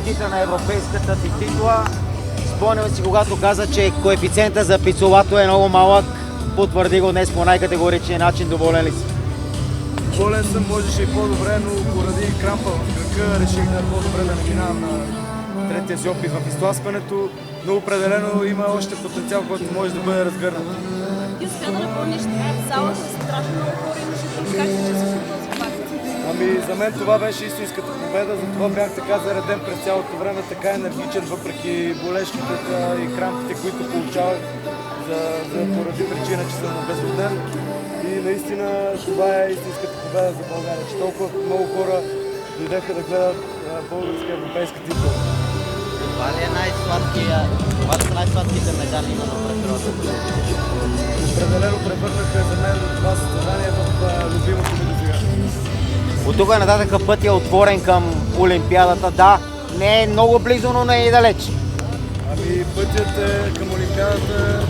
защита на европейската ти титла. Спомням си, когато каза, че коефициента за Пицолато е много малък. Потвърди го днес по най-категоричен начин. Доволен ли си? Болен съм, можеше и по-добре, но поради крампа в кръка реших да е по-добре да не минавам на третия си опит в изтласкването, но определено има още потенциал, който може да бъде разгърнат. Ти успя да напълниш залата, страшно много хора имаше тук, как се чувстваш в този факт? За мен това беше истинската победа, затова бях така зареден през цялото време, така енергичен, въпреки болешките и крампите, които получавах поради причина, че съм обезводен. И наистина това е истинската победа за България, че толкова много хора дойдеха да гледат българска европейска титла. Това ли е това са най-сладките медали на природата? Определено превърнаха за мен това състезание в любимото ми досега. От тук нататък път е отворен към Олимпиадата. Да, не е много близо, но не е и далеч. Пътят е към Олимпиадата.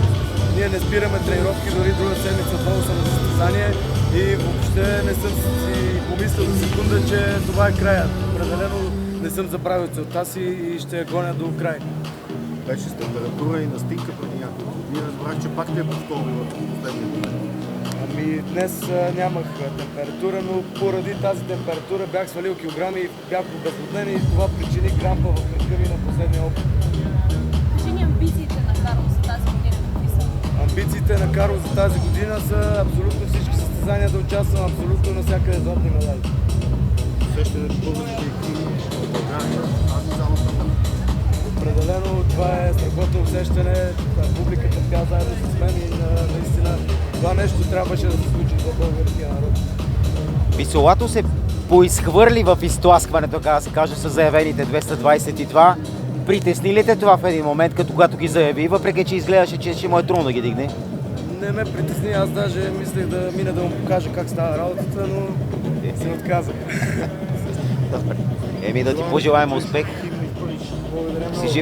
Ние не спираме тренировки, дори друга седмица отново съм на състезание и въобще не съм си помислил за секунда, че това е краят. Определено не съм забравил целта си и ще я гоня до край. Беше с температура и настинка преди няколко дни. Разбрах, че пак те е повторила последния ден. Днес нямах температура, но поради тази температура бях свалил килограми и бях обезводнен и това причини крампа в кръка ми на последния опит. Кажи ни амбициите на Карл за тази година, какви са? Амбициите на Карл за тази година са абсолютно всички състезания да участвам, абсолютно навсякъде златни медали. Усещането българските екипи в България, аз само съм. Определено това е страхотно усещане, публиката пя заедно с мен и наистина това нещо трябваше да се случи за българския народ. Пицолато се поизхвърли в изтласкването, така да се каже, с заявените 222. Притесни ли те това в един момент, като когато ги заяви, въпреки че изгледаше, че ще му е трудно да ги дигне? Не ме притесни, аз даже мислех да мина да му покажа как става работата, но се отказах. Да ти пожелаем успех. Благодаря много. Си жив.